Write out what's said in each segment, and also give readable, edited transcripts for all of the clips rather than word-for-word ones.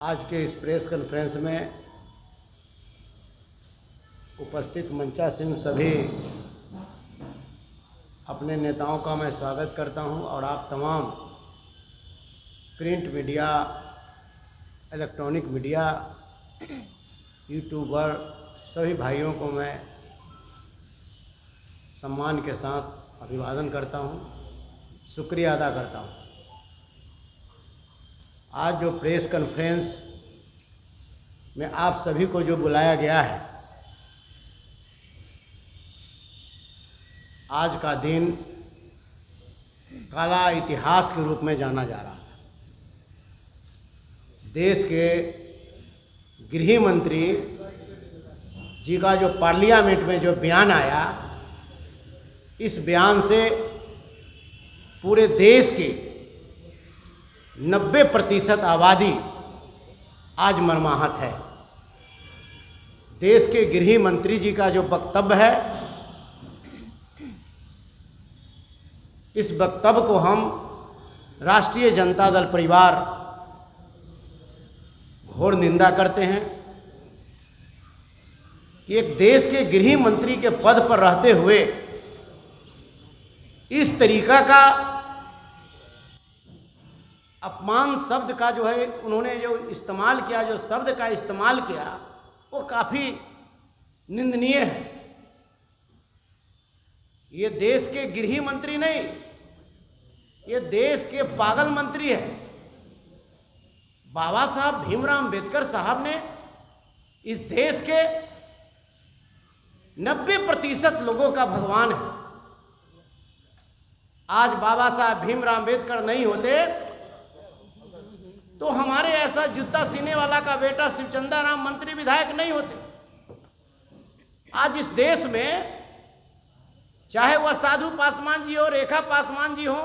आज के इस प्रेस कॉन्फ्रेंस में उपस्थित मंचासीन सभी अपने नेताओं का मैं स्वागत करता हूं और आप तमाम print media, electronic media, YouTuber सभी भाइयों को मैं सम्मान के साथ अभिवादन करता हूं, शुक्रिया अदा करता हूं। आज जो प्रेस कॉन्फ्रेंस में आप सभी को जो बुलाया गया है, आज का दिन काला इतिहास के रूप में जाना जा रहा है। देश के गृह मंत्री जी का जो पार्लियामेंट में जो बयान आया, इस बयान से पूरे देश की 90% आबादी आज मर्माहत है। देश के गृह मंत्री जी का जो वक्तव्य है, इस वक्तव्य को हम राष्ट्रीय जनता दल परिवार घोर निंदा करते हैं कि एक देश के गृह मंत्री के पद पर रहते हुए इस तरीका का अपमान शब्द का जो है उन्होंने जो इस्तेमाल किया, जो शब्द का इस्तेमाल किया, वो काफ़ी निंदनीय है। ये देश के गृह मंत्री नहीं, ये देश के पागल मंत्री है। बाबा साहब भीमराव अंबेडकर साहब ने इस देश के 90% लोगों का भगवान है। आज बाबा साहब भीमराव अंबेडकर नहीं होते तो हमारे ऐसा जूता सीने वाला का बेटा शिवचंद्र राम मंत्री विधायक नहीं होते। आज इस देश में चाहे वह साधु पासवान जी हो, रेखा पासवान जी हो,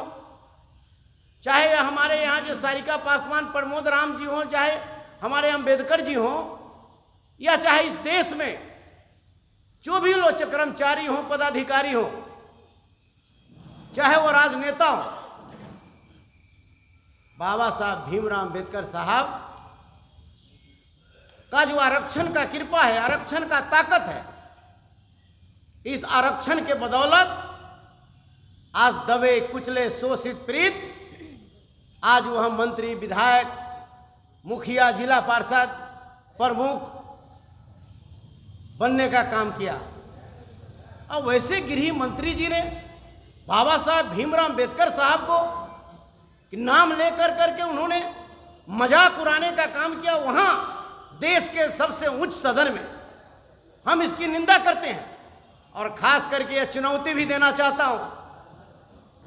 चाहे हमारे यहाँ जो सारिका पासवान प्रमोद राम जी हो, चाहे हमारे अंबेडकर जी हो, या चाहे इस देश में जो भी लोग कर्मचारी हो, पदाधिकारी हो, चाहे वो राजनेता हो, बाबा साहब भीमराव अंबेडकर साहब का जो आरक्षण का कृपा है, आरक्षण का ताकत है, इस आरक्षण के बदौलत आज दबे कुचले शोषित पीड़ित आज वह मंत्री, विधायक, मुखिया, जिला पार्षद, प्रमुख बनने का काम किया। और वैसे गृह मंत्री जी ने बाबा साहब भीमराव अंबेडकर साहब को नाम लेकर करके उन्होंने मजाक उड़ाने का काम किया, वहां देश के सबसे उच्च सदन में। हम इसकी निंदा करते हैं और खास करके यह चुनौती भी देना चाहता हूं,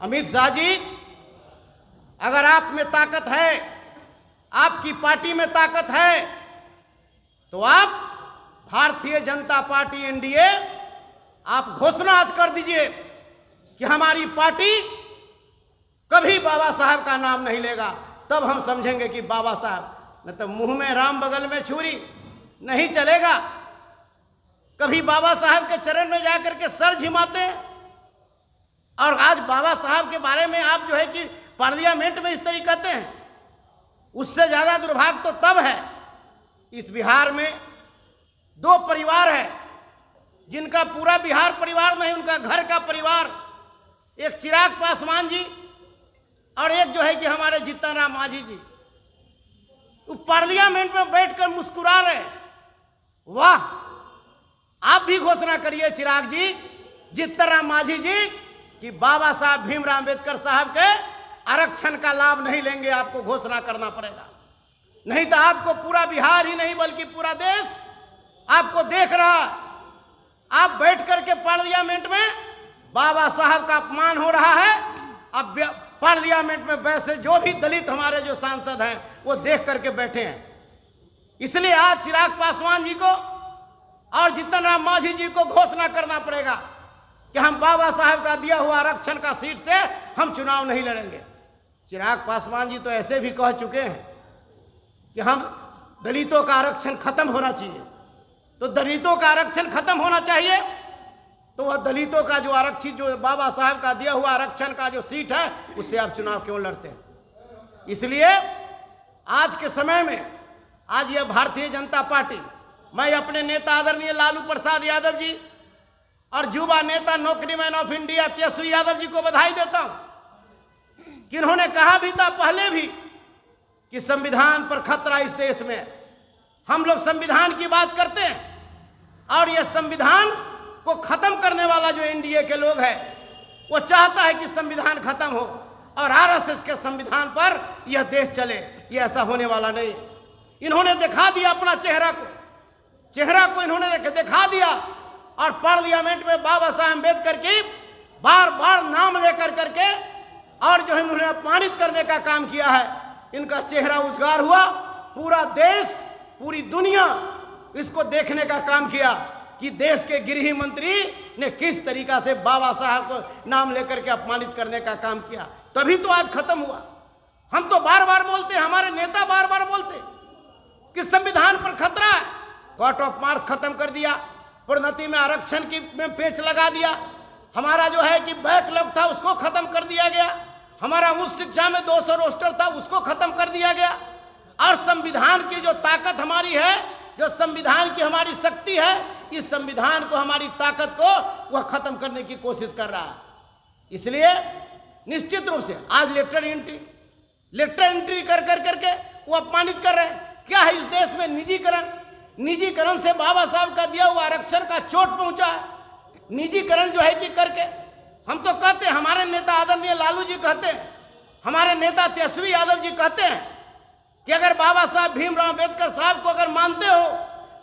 अमित शाह जी, अगर आप में ताकत है, आपकी पार्टी में ताकत है, तो आप भारतीय जनता पार्टी एनडीए आप घोषणा आज कर दीजिए कि हमारी पार्टी कभी बाबा साहब का नाम नहीं लेगा। तब हम समझेंगे कि बाबा साहब, न तो मुंह में राम बगल में छुरी, नहीं चलेगा। कभी बाबा साहब के चरण में जाकर के सर झिमाते हैं और आज बाबा साहब के बारे में आप जो है कि पार्लियामेंट में इस तरीके कहते हैं। उससे ज्यादा दुर्भाग्य तो तब है, इस बिहार में 2 परिवार है जिनका पूरा बिहार परिवार नहीं, उनका घर का परिवार, एक चिराग पासवान जी और एक जो है कि हमारे जीतन राम मांझी जी, वो पार्लियामेंट में बैठकर मुस्कुरा रहे। वाह, आप भी घोषणा करिए चिराग जी, जीतन राम मांझी जी, कि बाबा साहब भीमराव अंबेडकर साहब के आरक्षण का लाभ नहीं लेंगे। आपको घोषणा करना पड़ेगा, नहीं तो आपको पूरा बिहार ही नहीं बल्कि पूरा देश आपको देख रहा। आप बैठ करके पार्लियामेंट में बाबा साहब का अपमान हो रहा है। अब पार्लियामेंट में वैसे जो भी दलित हमारे जो सांसद हैं वो देख करके बैठे हैं। इसलिए आज चिराग पासवान जी को और जीतन राम मांझी जी को घोषणा करना पड़ेगा कि हम बाबा साहब का दिया हुआ आरक्षण का सीट से हम चुनाव नहीं लड़ेंगे। चिराग पासवान जी तो ऐसे भी कह चुके हैं कि हम दलितों का आरक्षण खत्म होना चाहिए। तो दलितों का आरक्षण खत्म होना चाहिए तो वह दलितों का जो आरक्षित, जो बाबा साहब का दिया हुआ आरक्षण का जो सीट है, उससे आप चुनाव क्यों लड़ते हैं? इसलिए आज के समय में आज यह भारतीय जनता पार्टी, मैं अपने नेता आदरणीय लालू प्रसाद यादव जी और युवा नेता नौकरीमैन ऑफ इंडिया तेजस्वी यादव जी को बधाई देता हूं कि इन्होंने कहा भी था पहले भी कि संविधान पर खतरा इस देश में। हम लोग संविधान की बात करते हैं और यह संविधान को खत्म करने वाला जो एनडीए के लोग हैं वो चाहता है कि संविधान खत्म हो और आरएसएस के संविधान पर यह देश चले। यह ऐसा होने वाला नहीं। इन्होंने दिखा दिया अपना चेहरा को इन्होंने दिखा दिया और पार्लियामेंट में बाबा साहब अम्बेडकर की बार बार नाम लेकर करके और जो इन्होंने अपमानित करने का काम किया है। इनका चेहरा उजागर हुआ, पूरा देश पूरी दुनिया इसको देखने का काम किया कि देश के गृह मंत्री ने किस तरीका से बाबा साहब को नाम लेकर के अपमानित करने का काम किया। तभी तो आज खत्म हुआ। हम तो बार बार बोलते, हमारे नेता बार बार बोलते कि संविधान पर खतरा है। कोर्ट ऑफ मार्च खत्म कर दिया, प्रोन्नति में आरक्षण की में पेच लगा दिया, हमारा जो है कि बैकलॉग था उसको खत्म कर दिया गया, हमारा उच्च शिक्षा में 200 रोस्टर था उसको खत्म कर दिया गया। और संविधान की जो ताकत हमारी है, जो संविधान की हमारी शक्ति है, इस संविधान को, हमारी ताकत को वह खत्म करने की कोशिश कर रहा है। इसलिए निश्चित रूप से आज लेटर एंट्री कर करके वो अपमानित कर रहे हैं। क्या है इस देश में निजीकरण से बाबा साहब का दिया हुआ आरक्षण का चोट पहुंचा है। निजीकरण जो है कि करके हम तो कहते हैं, हमारे नेता आदरणीय लालू जी कहते हैं, हमारे नेता तेजस्वी यादव जी कहते हैं कि अगर बाबा साहब भीमराव अम्बेडकर साहब को अगर मानते हो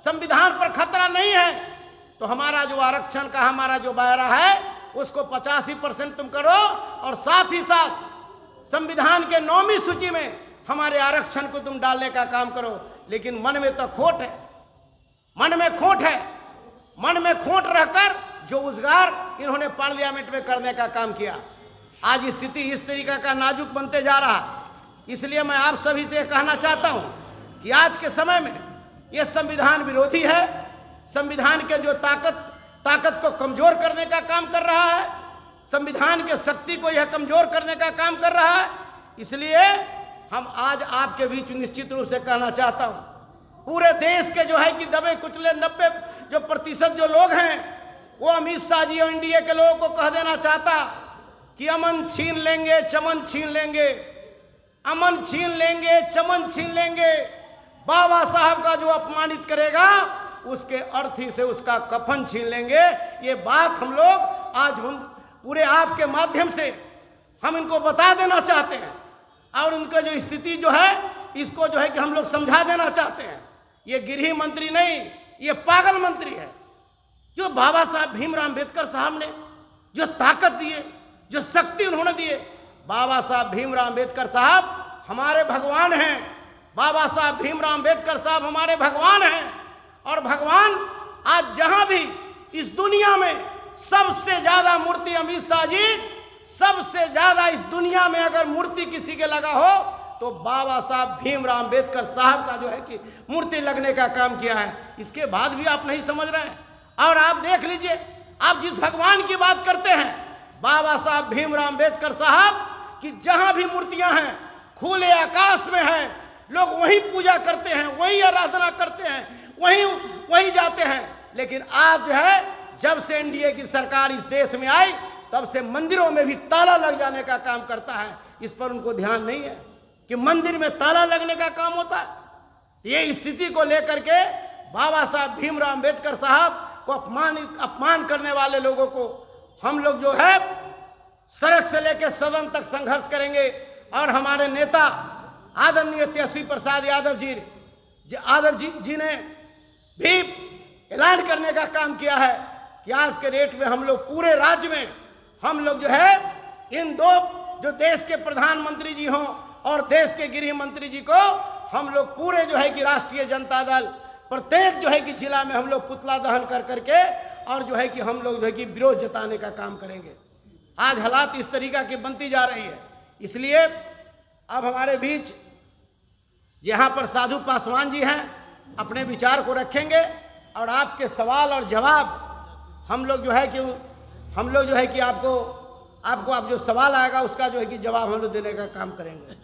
संविधान पर खतरा नहीं है तो हमारा जो आरक्षण का हमारा जो दायरा है उसको 85% तुम करो और साथ ही साथ संविधान के 9वीं सूची में हमारे आरक्षण को तुम डालने का काम करो। लेकिन मन में तो खोट है, मन में खोट रहकर जो उजगार इन्होंने पार्लियामेंट में करने का काम किया, आज स्थिति इस तरीका का नाजुक बनते जा रहा। इसलिए मैं आप सभी से कहना चाहता हूं कि आज के समय में यह संविधान विरोधी है, संविधान के जो ताकत को कमजोर करने का काम कर रहा है, संविधान के शक्ति को यह कमजोर करने का काम कर रहा है। इसलिए हम आज आपके बीच निश्चित रूप से कहना चाहता हूं, पूरे देश के जो है कि दबे कुचले 90% जो लोग हैं वो अमित शाह जी और एनडीए के लोगों को कह देना चाहता कि अमन छीन लेंगे, चमन छीन लेंगे, अमन छीन लेंगे, चमन छीन लेंगे। बाबा साहब का जो अपमानित करेगा उसके अर्थी से उसका कफन छीन लेंगे। ये बात हम लोग आज पूरे आपके माध्यम से हम इनको बता देना चाहते हैं और उनका जो स्थिति जो है इसको जो है कि हम लोग समझा देना चाहते हैं। ये गृह मंत्री नहीं, ये पागल मंत्री है। जो बाबा साहब भीमराव अम्बेडकर साहब ने जो ताकत दिए, जो शक्ति उन्होंने दिए, बाबा साहब भीमराव अम्बेडकर साहब हमारे भगवान हैं। बाबा साहब भीमराव अम्बेडकर साहब हमारे भगवान हैं। और भगवान आज जहां भी इस दुनिया में सबसे ज्यादा मूर्ति अमित शाह जी, सबसे ज्यादा इस दुनिया में अगर मूर्ति किसी के लगा हो तो बाबा साहब भीमराव अम्बेडकर साहब का जो है कि मूर्ति लगने का काम किया है। इसके बाद भी आप नहीं समझ रहे हैं। और आप देख लीजिए, आप जिस भगवान की बात करते हैं बाबा साहब भीमराव अम्बेडकर साहब की, जहां भी मूर्तियां हैं खुले आकाश में हैं, लोग वहीं पूजा करते हैं, वहीं आराधना करते हैं, वहीं जाते हैं। लेकिन आज जो है जब से एनडीए की सरकार इस देश में आई तब से मंदिरों में भी ताला लग जाने का काम करता है। इस पर उनको ध्यान नहीं है कि मंदिर में ताला लगने का काम होता है। ये स्थिति को लेकर के बाबा साहब भीमराव अम्बेडकर साहब को अपमान करने वाले लोगों को हम लोग जो है सड़क से लेकर सदन तक संघर्ष करेंगे। और हमारे नेता आदरणीय तेजस्वी प्रसाद यादव जी ने भी ऐलान करने का काम किया है कि आज के डेट में हम लोग पूरे राज्य में हम लोग जो है इन दो जो देश के प्रधानमंत्री जी हों और देश के गृह मंत्री जी को हम लोग पूरे जो है कि राष्ट्रीय जनता दल प्रत्येक जो है कि जिला में हम लोग पुतला दहन कर करके और जो है कि हम लोग जो है कि विरोध जताने का काम करेंगे। आज हालात इस तरीका की बनती जा रही है। इसलिए अब हमारे बीच यहाँ पर साधु पासवान जी हैं, अपने विचार को रखेंगे और आपके सवाल और जवाब हम लोग जो है कि आपको आप जो सवाल आएगा उसका जो है कि जवाब हम लोग देने का काम करेंगे।